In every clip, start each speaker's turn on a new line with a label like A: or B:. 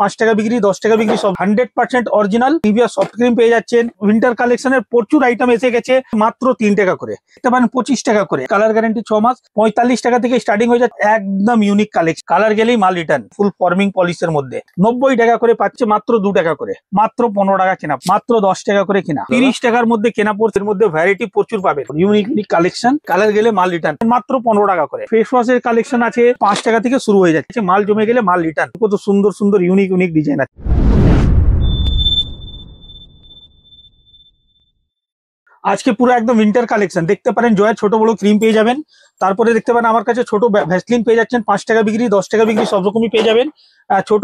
A: 5 টাকা বিক্রি, 10 টাকা বিক্রি, সব 100% অরিজিনাল নিভিয়া সফট ক্রিম পেয়ে যাচ্ছেন। উইন্টার কালেকশনের প্রচুর আইটেম এসে গেছে, মাত্র 3 টাকা করে দেখতে পারেন, 25 টাকা করে। কালার গ্যারান্টি 6 মাস, 45 টাকা থেকে স্টার্টিং হয়ে যাচ্ছে। একদম ইউনিক কালেকশন, কালার গেলেই মাল রিটার্ন, ফুল ফর্মিং পলিশের মধ্যে 90 টাকা করে পাচ্ছে, মাত্র 2 টাকা করে, মাত্র 15 টাকা কেনা, মাত্র 10 টাকা করে কিনা, 30 টাকার মধ্যে কেনা পড়ছে। এর মধ্যে ভ্যারাইটি প্রচুর পাবেন, ইউনিক ইউনিক কালেকশন, কালার গেলে মাল রিটার্ন, মাত্র 15 টাকা করে। ফেস ওয়াশের কালেকশন আছে 5 টাকা থেকে শুরু হয়ে যাচ্ছে, মাল জমে গেলে মাল রিটার্ন। কত সুন্দর সুন্দর ইউনিক ইউনিক ডিজাইন আছে। আজকে পুরো একদম উইন্টার কালেকশন দেখতে পারেন, জয়ের ছোট বড় ক্রিম পেয়ে যাবেন। তারপরে দেখতে পারেন আমার কাছে ছোট ভ্যাসলিন পেয়ে যাচ্ছেন, 5 টাকা বিক্রি, 10 টাকা বিক্রি, সব রকমই পেয়ে যাবেন। ছোট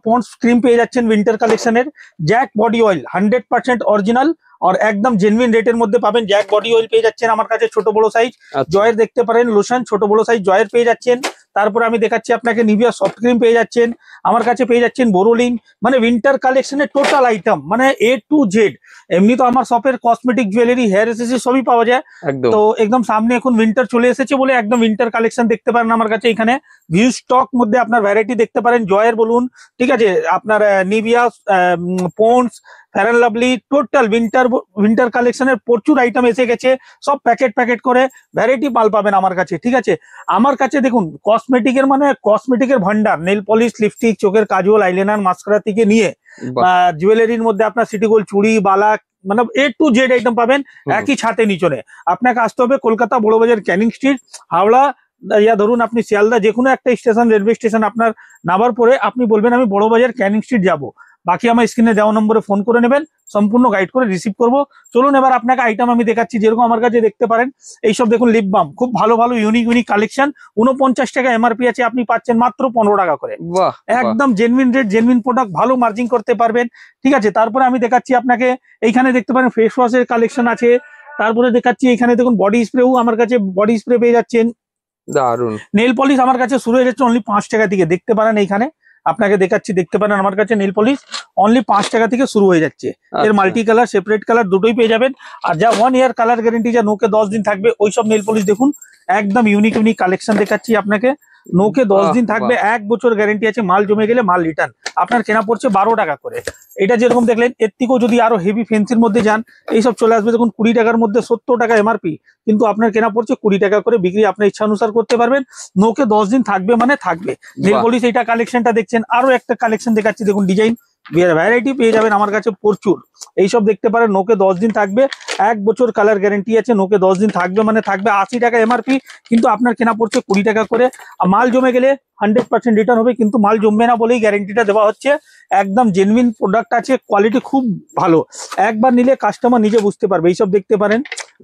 A: পন্ডস ক্রিম পেয়ে যাচ্ছেন উইন্টার কালেকশনের। জ্যাক বডি অয়েল 100% অরিজিনাল আর একদম জেনুইন রেটের মধ্যে পাবেন। জ্যাক বডি অয়েল পেয়ে যাচ্ছেন আমার কাছে ছোট বড় সাইজ। জয়ের দেখতে পারেন লোশন ছোট বড় সাইজ জয়ের পেয়ে যাচ্ছেন। তারপরে আমি দেখাচ্ছি আপনাকে নিভিয়া সফট ক্রিম পেয়ে যাচ্ছেন আমার কাছে, পেয়ে যাচ্ছেন বোরোলিন। মানে উইন্টার কালেকশনের টোটাল আইটেম, মানে A to Z। এমনি তো আমার শপের কসমেটিক, জুয়েলারি, হেয়ার এসেসরি সবই পাওয়া যায়। তো একদম সামনে এখন উইন্টার চলে এসেছে বলে একদম উইন্টার কালেকশন দেখতে পারেন আমার কাছে। এখানে ভিউ স্টক মধ্যে আপনার ভ্যারাইটি দেখতে পারেন, জয়ের বলুন, ঠিক আছে, আপনার Nivea, Pond's, Fair and Lovely, total winter কালেকশনের প্রচুর আইটেম এসে গেছে। সব প্যাকেট করে ভ্যারাইটি মাল পাবেন আমার কাছে, ঠিক আছে। আমার কাছে দেখুন কসমেটিকের, মানে কসমেটিকের ভান্ডার, নেল পলিশ, লিপস্টিক, চোখের কাজল, আইলাইনার, মাস্কারা থেকে নিয়ে জুয়েলারির মধ্যে আপনার সিটি গোল্ড, চুড়ি, বালা, মানে A to Z আইটেম পাবেন একই ছাতে নিচনে। আপনাকে আসতে হবে কলকাতা বড়বাজার, ক্যানিং স্ট্রিট, হাওড়া, ইয়া ধরুন আপনি শিয়ালদা, যে কোনো একটা স্টেশন, রেলওয়ে স্টেশন আপনার নামার পরে আপনি বলবেন আমি বড়বাজার ক্যানিং স্ট্রিট যাবো। বাকি আমার স্ক্রিনে দেওয়া নম্বরে ফোন করে নেবেন, সম্পূর্ণ গাইড করে রিসিভ করবো। চলুন এবার আপনাকে আইটেম আমি দেখাচ্ছি। যেরকম আমার কাছে দেখতে পারেন এইসব দেখুন, লিপ বাম, খুব ভালো ভালো ইউনিক কালেকশন। 49 টাকা এমআরপি আছে, আপনি পাচ্ছেন মাত্র 15 টাকা করে। একদম জেনুইন রেট, জেনুইন প্রোডাক্ট, ভালো মার্জিন করতে পারবেন, ঠিক আছে। তারপরে আমি দেখাচ্ছি আপনাকে, এইখানে দেখতে পারেন ফেস ওয়াশের কালেকশন আছে। তারপরে দেখাচ্ছি এখানে দেখুন বডি স্প্রেও আমার কাছে, বডি স্প্রে পেয়ে যাচ্ছেন। দারুন। নেল পলিশ আমার কাছে শুরু হয়ে যাচ্ছে অনলি 5 টাকা থেকে, দেখতে পারেন এইখানে আপনাকে দেখাচ্ছি, দেখতে পারেন আমার কাছে নেল পলিশ অনলি 5 টাকা থেকে শুরু হয়ে যাচ্ছে। এর মাল্টি কালার, সেপারেট কালার দুটোই পেয়ে যাবেন। আর যা 1 ইয়ার কালার গ্যারেন্টি, যা নোকে 10 দিন থাকবে, ওইসব নেল পলিশ দেখুন, একদম ইউনিক কালেকশন দেখাচ্ছি আপনাকে। নোকে 10 দিন থাকবে, 1 বছর গ্যারেন্টি আছে, মাল জমে গেলে মাল রিটার্ন। আপনার কেনা পড়ছে 12 টাকা করে। এটা যেরকম দেখলেন, এর থেকেও যদি আরো হেভি ফেন্সির মধ্যে যান, এইসব চলে আসবে দেখুন 20 টাকার মধ্যে, 70 টাকা এমআরপি, কিন্তু আপনার কেনা পড়ছে 20 টাকা করে। বিক্রি আপনার ইচ্ছা অনুসার করতে পারবেন। নোকে 10 দিন থাকবে, মানে থাকবে। নেল পলিশ এইটা কালেকশনটা দেখছেন। আরো একটা কালেকশন দেখাচ্ছি দেখুন, ডিজাইন ভ্যারাইটি পেয়ে যাবেন আমার কাছে প্রচুর। এইসব দেখতে পারেন, নোকে 10 দিন থাকবে, 1 বছর কালার গ্যারেন্টি আছে, নোকে 10 দিন থাকবে, মানে থাকবে 80 টাকা এমআরপি, কিন্তু আপনার কেনা পড়ছে 20 টাকা করে। আর মাল জমে গেলে 100% রিটার্ন হবে, কিন্তু মাল জমবে না বলেই গ্যারেন্টিটা দেওয়া হচ্ছে। একদম জেনুইন প্রোডাক্ট আছে, কোয়ালিটি খুব ভালো, একবার নিলে কাস্টমার নিজে বুঝতে পারবে। এইসব দেখতে পারেন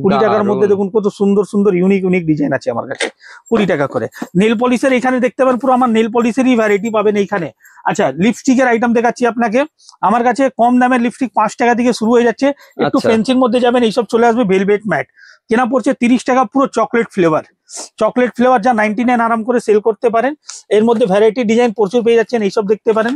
A: 20 টাকার মধ্যে দেখুন কত সুন্দর সুন্দর ইউনিক ডিজাইন আছে আমার কাছে, 20 টাকা করে। নেল পলিশের এখানে দেখতে পারেন, পুরো আমার নেল পলিশেরই ভ্যারাইটি পাবেন এইখানে। আচ্ছা, লিপস্টিকের আইটেম দেখাচ্ছি আপনাকে। আমার কাছে কম দামের লিপস্টিক 5 টাকা থেকে শুরু হয়ে যাচ্ছে। একটু ফেন্সির মধ্যে যাবেন, এইসব চলে আসবে ভেলভেট ম্যাট, কেনা পড়ছে 30 টাকা, পুরো চকলেট ফ্লেভার যা 99 আরাম করে সেল করতে পারেন। এর মধ্যে ভ্যারাইটি ডিজাইন প্রচুর পেয়ে যাচ্ছেন, এইসব দেখতে পারেন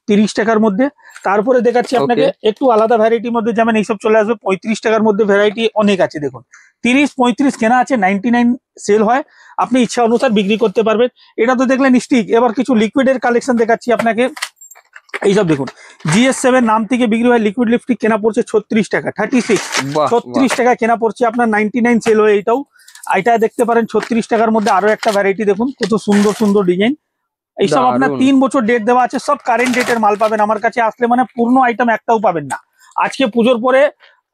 A: 30 টাকার মধ্যে। তারপরে দেখাচ্ছি আপনাকে একটু আলাদা ভ্যারাইটির মধ্যে, যেমন এইসব চলে আসবে 35 টাকার মধ্যে। ভ্যারাইটি অনেক আছে দেখুন, 30-35 কেনা আছে, 99 সেল হয়, আপনি ইচ্ছা অনুসার বিক্রি করতে পারবেন। এটা তো দেখলেন স্টিক। এবার কিছু লিকুইডের কালেকশন দেখাচ্ছি আপনাকে। এইসব দেখুন, GS7 নাম থেকে বিক্রি হয় লিকুইড লিপস্টিক, কেনা পড়ছে 36 টাকা, 36 টাকা কেনা পড়ছে আপনার, 99 সেল হয়। এটা দেখতে পারেন 36 টাকার মধ্যে। আরো একটা ভ্যারাইটি দেখুন, কত সুন্দর ডিজাইন। এইসব আপনার 3 বছর ডেট দেওয়া আছে, সব কারেন্ট ডেটের মাল পাবেন আমার কাছে আসলে, মানে পুরনো আইটেম একটাও পাবেন না। আজকে পুজোর পরে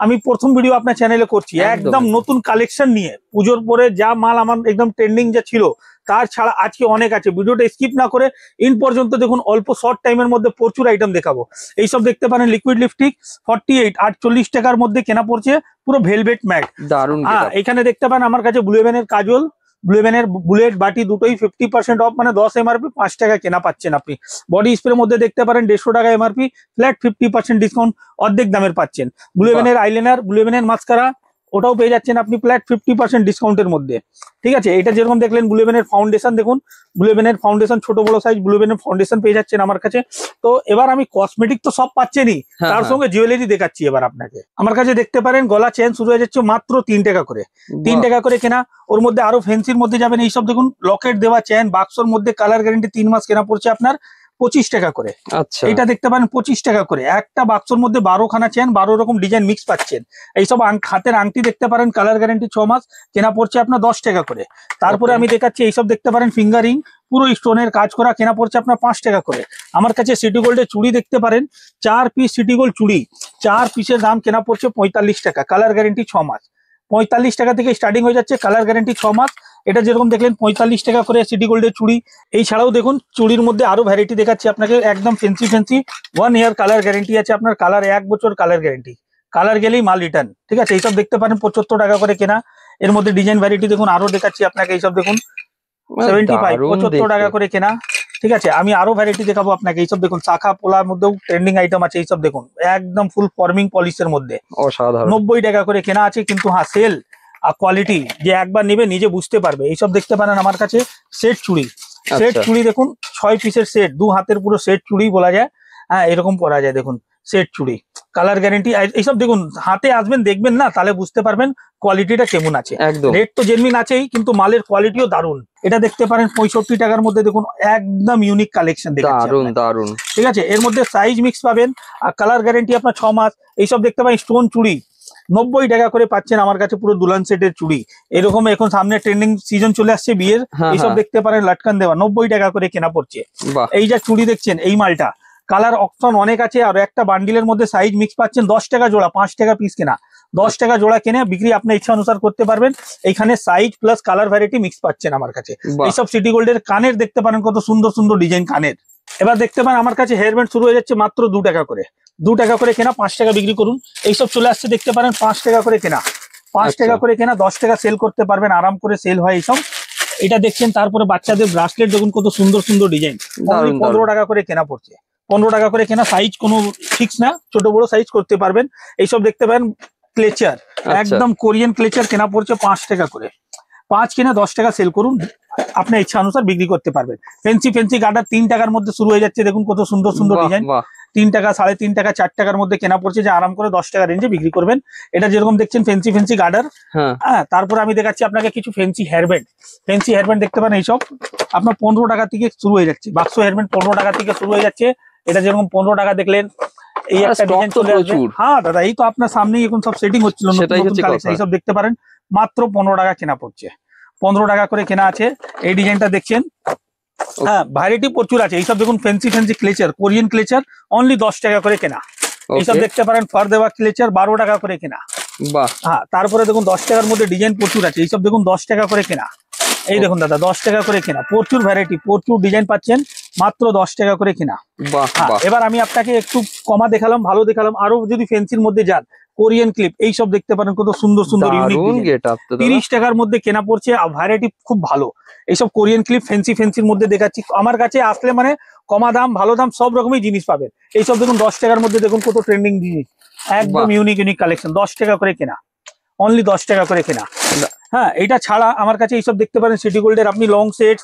A: আমি প্রথম ভিডিও আপনার চ্যানেলে করছি, একদম নতুন কালেকশন নিয়ে। পুজোর পরে যা মাল আমার একদম ট্রেন্ডিং যা ছিল, তার ছাড়া আজকে অনেক আছে। ভিডিওটা স্কিপ না করে ইন পর্যন্ত দেখুন, অল্প শর্ট টাইমের মধ্যে প্রচুর আইটেম দেখাবো। এইসব দেখতে পারেন লিকুইড লিপস্টিক 48 টাকার মধ্যে কেনা পড়ছে, পুরো ভেলভেট ম্যাট, দারুন। এখানে দেখতে পারেন আমার কাছে ব্লু হেভেনের কাজল, ব্লু হেভেনের বুলেট, বাটি দুটোই 50% অফ, মানে 10 এমআরপি, 5 টাকা কেনা পাচ্ছেন আপনি। বডি স্প্রের মধ্যে দেখতে পারেন 150 টাকা এমআরপি, ফ্ল্যাট 50% ডিসকাউন্ট, অর্ধেক দামের পাচ্ছেন। ব্লু হেভেনের আইলাইনার, ব্লু হেভেনের মাস্কারা, ওটাও পেয়ে যাচ্ছেন আপনি ফ্ল্যাট 50% ডিসকাউন্টের মধ্যে, ঠিক আছে। এটা যেরকম দেখলেন ব্লু হেভেনের ফাউন্ডেশন, দেখুন ব্লু হেভেনের ফাউন্ডেশন, ছোট বড় সাইজ ব্লু হেভেনের ফাউন্ডেশন পেয়ে যাচ্ছেন আমার কাছে। তো এবার আমি কসমেটিক তো সব পাচ্ছেনই, তার সঙ্গে জুয়েলারি দেখাচ্ছি এবার আপনাকে। আমার কাছে দেখতে পারেন গলা চেন শুরু হয়ে যাচ্ছে মাত্র 3 টাকা করে, 3 টাকা করে কেনা। ওর মধ্যে আরো ফ্যান্সির মধ্যে যাবেন, এইসব দেখুন লকেট দেওয়া চেন, বাক্সর মধ্যে কালার গ্যারেন্টি 3 মাস, কেনা পড়ছে আপনার 25 টাকা করে।
B: আচ্ছা,
A: এটা দেখতে পারেন 25 টাকা করে। একটা বাক্সর মধ্যে 12খানা চেন, 12 রকম ডিজাইন মিক্স পাচ্ছেন। এইসব হাতের আংটি দেখতে পারেন, কালার গ্যারান্টি 6 মাস, কেনা পড়ছে আপনার 10 টাকা করে। তারপরে আমি দেখাচ্ছি এইসব দেখতে পারেন ফিঙ্গারিং, পুরো স্টোনের কাজ করা, কেনা পড়ছে আপনার 5 টাকা করে। আমার কাছে সিটি গোল্ডের চুড়ি দেখতে পারেন, 4 পিস সিটি গোল্ড চুড়ি, 4 পিসের দাম কেনা পড়ছে 45 টাকা, কালার গ্যারান্টি 6 মাস। 45 টাকা থেকে স্টার্টিং হয়ে যাচ্ছে, কালার গ্যারান্টি 6 মাস। এটা যেরকম দেখলেন 45 টাকা করে সিটি গোল্ডের চুড়ি। এই ছাড়াও দেখুন চুড়ির মধ্যে আরো ভ্যারাইটি দেখাচ্ছি আপনাকে, একদম ফেন্সি ফেন্সি, 1 ইয়ার কালার গ্যারান্টি আছে আপনার, কালার 1 বছর কালার গ্যারান্টি, কালার গেলেই মাল রিটার্ন। ঠিক আছে, এইসব দেখতে পারেন 75 টাকা করে কেনা। এর মধ্যে ডিজাইন ভ্যারাইটি দেখুন, আরো দেখাচ্ছি আপনাকে, এইসব দেখুন 75, 75 টাকা করে কেনা। ঠিক আছে, আমি আরো ভ্যারাইটি দেখাবো আপনাকে। এইসব দেখুন শাখা পোলার মধ্যেও ট্রেন্ডিং আইটেম আছে, এইসব দেখুন একদম ফুল ফর্মিং পলিশের মধ্যে,
B: অসাধারণ।
A: 90 টাকা করে কেনা আছে। কিন্তু হ্যাঁ, সেল আর কোয়ালিটি যে একবার নেবে নিজে বুঝতে পারবে। এইসব দেখতে পারেন আমার কাছে সেট চুড়ি, সেট চুড়ি দেখুন 6 পিসের সেট, 2 হাতের পুরো সেট চুড়ি বলা যায়। হ্যাঁ, এরকম পরা যায় দেখুন, সেট চুড়ি, কালার গ্যারান্টি। এইসব দেখুন হাতে আসবেন দেখবেন না, তাহলে বুঝতে পারবেন কোয়ালিটিটা কেমন আছে। রেট তো জেনুইন আছেই, কিন্তু মালের কোয়ালিটিও দারুন। এটা দেখতে পারেন 65 টাকার মধ্যে, দেখুন একদম ইউনিক কালেকশন, দারুন দারুন। ঠিক আছে, এর মধ্যে সাইজ মিক্স পাবেন আর কালার গ্যারান্টি আপনার 6 মাস। এইসব দেখতে পারেন স্টোন চুড়ি 90 টাকা করে পাচ্ছেন আমার কাছে, পুরো দুলান সেটের চুড়ি। এরকম এখন সামনে ট্রেন্ডিং সিজন চলে আসছে বিয়ের, এইসব দেখতে পারেন লাটকান দেওয়া, 90 টাকা করে কেনা পড়ছে। এই যে চুড়ি দেখছেন, এই মালটা কালার অপশন অনেক আছে, আর একটা বান্ডিলের মধ্যে সাইজ মিক্স পাচ্ছেন, 10 টাকা জোড়া, 5 টাকা পিস কেনা, 10 টাকা জোড়া কিনে বিক্রি আপনার ইচ্ছা অনুসার করতে পারবেন। এইখানে size plus colour variety mix পাচ্ছেন আমার কাছে। এইসব সিটি গোল্ডের কানের দেখতে পারেন, কত সুন্দর সুন্দর ডিজাইন কানের। এবার দেখতে পারেন আমার কাছে হেয়ার ব্যান্ড শুরু হয়ে যাচ্ছে মাত্র 2 টাকা করে, 2 টাকা করে কেনা, 5 টাকা বিক্রি করুন। এইসব চলে আসছে দেখতে পারেন 5 টাকা করে কেনা, 5 টাকা করে কেনা, 10 টাকা সেল করতে পারবেন, আরাম করে সেল হয় এইসব। এটা দেখছেন, তারপরে বাচ্চাদের ব্রাসলেট দেখুন কত সুন্দর সুন্দর ডিজাইন, 15 টাকা করে কেনা পড়ছে, 15 টাকা করে কেনা। সাইজ কোনো ফিক্স না, ছোট বড় সাইজ করতে পারবেন। এইসব দেখতে পারেন ক্লেচার, একদম কোরিয়ান ক্লেচার, কেনা পড়ছে 5 টাকা করে, 5 কিনে 10 টাকা সেল করুন, আপনার ইচ্ছা অনুসার বিক্রি করতে পারবেন। ফেন্সি ফেন্সি গার্ডার 3 টাকার মধ্যে শুরু হয়ে যাচ্ছে, দেখুন কত সুন্দর সুন্দর ডিজাইন, 3 টাকা, 3.5 টাকা, 4 টাকার মধ্যে কেনা পড়ছে, যে আরাম করে 10 টাকা রেঞ্জে বিক্রি করবেন। এটা যেরকম দেখছেন ফেন্সি ফেন্সি গার্ডার। হ্যাঁ, তারপরে আমি দেখাচ্ছি আপনাকে কিছু ফেন্সি হেয়ারব্যান্ড, ফেন্সি হেয়ারব্যান্ড দেখতে পারেন, এইসব আপনার 15 টাকা থেকে শুরু হয়ে যাচ্ছে, বাক্স হেয়ারব্যান্ড 15 টাকা থেকে শুরু হয়ে যাচ্ছে। এটা যেরকম 15 টাকা দেখলেন, এই একটা ডিজাইন চলে আসবে। হ্যাঁ দাদা, এই তো আপনার সামনেই এখন সব সেটিং হচ্ছিল, এইসব দেখতে পারেন মাত্র 15 টাকা কেনা পড়ছে, 15 টাকা করে কেনা আছে। এই ডিজাইনটা দেখছেন, হ্যাঁ ভ্যারাইটি প্রচুর আছে। এইসব দেখুন ফেন্সি ফেন্সি ক্লেচার, কোরিয়ান ক্লেচার, অনলি 10 টাকা করে কেনা। এইসব দেখতে পারেন ফার দেওয়া ক্লেচার, 12 টাকা করে কেনা। হ্যাঁ, তারপরে দেখুন 10 টাকার মধ্যে ডিজাইন প্রচুর আছে, এইসব দেখুন 10 টাকা করে কেনা। এই দেখুন দাদা 10 টাকা করে কেনা, প্রচুর ভ্যারাইটি, প্রচুর ডিজাইন পাচ্ছেন, মাত্র 10 টাকা করে কেনা। এবার আমি আপনাকে একটু কমা দেখালাম, ভালো দেখালাম। আরো যদি ফেন্সির মধ্যে যান, কোরিয়ান ক্লিপ, এইসব দেখতে পারেন কত সুন্দর সুন্দর ইউনিক, 30 টাকার মধ্যে কেনা পড়ছে, আর ভ্যারাইটি খুব ভালো। এইসব কোরিয়ান ক্লিপ ফেন্সি ফেন্সির মধ্যে দেখাচ্ছি, আমার কাছে আসলে মানে কমা দাম ভালো দাম সব রকমই জিনিস পাবেন। এইসব দেখুন 10 টাকার মধ্যে, দেখুন কত ট্রেন্ডিং জিনিস, একদম ইউনিক ইউনিক কালেকশন, 10 টাকা করে কেনা, অনলি 10 টাকা করে কেনা। হ্যাঁ, এটা ছাড়া আমার কাছে এইসব দেখতে পারেন সিটি গোল্ডের, আপনি লং সেট,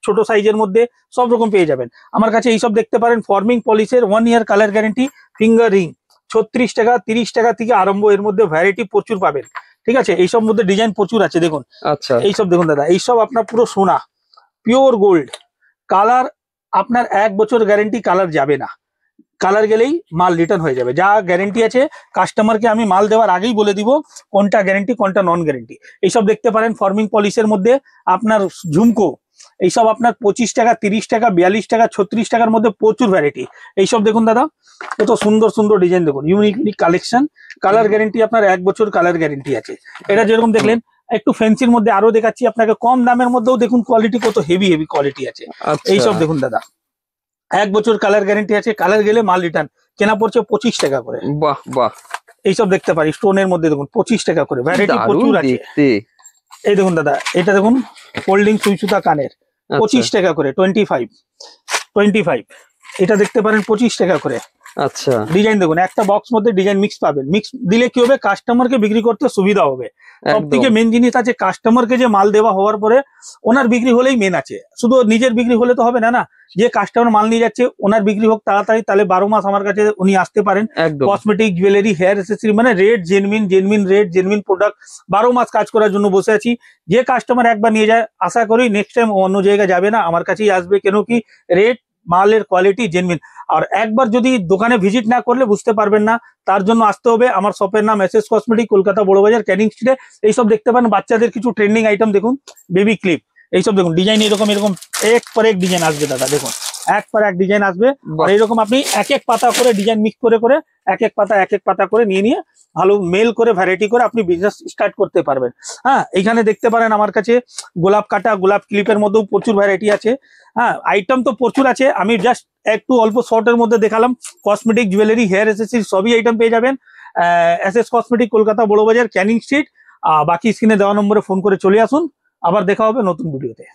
A: ছোট সাইজের মধ্যে সব রকম পেয়ে যাবেন আমার কাছে। এইসব দেখতে পারেন ফর্মিং পলিশের 1 ইয়ার কালার গ্যারান্টি, ফিঙ্গার রিং 36 টাকা, 30 টাকা থেকে আরম্ভ, এর মধ্যে ভ্যারাইটি প্রচুর পাবেন। ঠিক আছে, এইসব মধ্যে ডিজাইন প্রচুর আছে দেখুন। আচ্ছা, এইসব দেখুন দাদা, এইসব আপনার পুরো সোনা, পিওর গোল্ড, কালার আপনার 1 বছর গ্যারান্টি, কালার যাবে না, কালার গেলেই মাল রিটার্ন হয়ে যাবে। যা গ্যারেন্টি আছে কাস্টমারকে আমি মাল দেওয়ার আগেই বলে দিব কোনটা গ্যারেন্টি কোনটা নন গ্যারেন্টি। এইসব দেখতে পারেন ফর্মিং পলিশের মধ্যে আপনার ঝুমকো, এইসব আপনার 25 টাকা, 30 টাকা, 42 টাকা, 36 টাকার মধ্যে প্রচুর ভ্যারাইটি। এইসব দেখুন দাদা, কত সুন্দর সুন্দর ডিজাইন দেখুন, unique unique collection, colour guarantee আপনার 1 বছর কালার গ্যারেন্টি আছে। এটা যেরকম দেখলেন, একটু ফ্যান্সির মধ্যে আরো দেখাচ্ছি আপনাকে, কম দামের মধ্যেও দেখুন কোয়ালিটি কত হেভি হেভি কোয়ালিটি আছে। এইসব দেখুন দাদা, 1 বছর কালার গ্যারেন্টি আছে, কালার গেলে মাল রিটার্ন, কেনা পড়ছে 25 টাকা করে। বাহ বাহ, এইসব দেখতে পারি স্টোনের মধ্যে দেখুন 25 টাকা করে, ভ্যারাইটি প্রচুর আছে। এই দেখুন দাদা, এটা দেখুন ফোল্ডিং সুই সুতা কানের, 25 টাকা করে, 25। এটা দেখতে পারেন 25 টাকা করে। আচ্ছা, ডিজাইন দেখুন, একটা বক্স মধ্যে ডিজাইন মিক্স পাবেন, মিক্স দিলে কি হবে, কাস্টমারকে বিক্রি করতে সুবিধা হবে। সব থেকে মেন জিনিস আছে, কাস্টমারকে যে মাল দেওয়া হওয়ার পরে ওনার বিক্রি হলেই মেন আছে, শুধু নিজের বিক্রি হলে তো হবে না। না, যে কাস্টমার মাল নিয়ে যাচ্ছে ওনার বিক্রি হোক তাড়াতাড়ি, তাহলে 12 মাস আমার কাছে উনি আসতে পারেন। কসমেটিক, জুয়েলারি, হেয়ার অ্যাসেসরি, মানে rate genuine rate, genuine product, 12 মাস কাজ করার জন্য বসে আছি। যে কাস্টমার একবার নিয়ে যায়, আশা করি নেক্সট টাইম অন্য জায়গায় যাবে না, আমার কাছেই আসবে। কেন কি, রেট মালের কোয়ালিটি জেনুইন। আর একবার যদি দোকানে ভিজিট না করলে বুঝতে পারবেন না, তার জন্য আসতে হবে। আমার শপের নাম S S cosmetic, Kolkata Burrabazar, Canning স্ট্রিটে। এইসব দেখতে পারেন বাচ্চাদের কিছু ট্রেন্ডিং আইটেম, দেখুন বেবি ক্লিপ, এইসব দেখুন ডিজাইন এরকম এরকম এক পর এক ডিজাইন আসবে দাদা, দেখুন এক পর এক ডিজাইন আসবে। আর এইরকম আপনি এক এক পাতা করে ডিজাইন মিক্স করে করে এক এক পাতা করে নিয়ে ভালো মেল করে ভ্যারাইটি করে আপনি বিজনেস স্টার্ট করতে পারবেন। হ্যাঁ, এইখানে দেখতে পারেন আমার কাছে গোলাপ কাটা, গোলাপ ক্লিপের মধ্যেও প্রচুর ভ্যারাইটি আছে। হ্যাঁ, আইটেম তো প্রচুর আছে, আমি জাস্ট একটু অল্প শর্টের মধ্যে দেখালাম। কসমেটিক, জুয়েলারি, হেয়ার অ্যাসেসরিজ সবই আইটেম পেয়ে যাবেন S S cosmetic, Kolkata Burrabazar, Canning street. বাকি স্ক্রিনে দেওয়া নম্বরে ফোন করে চলে আসুন। আবার দেখা হবে নতুন ভিডিওতে।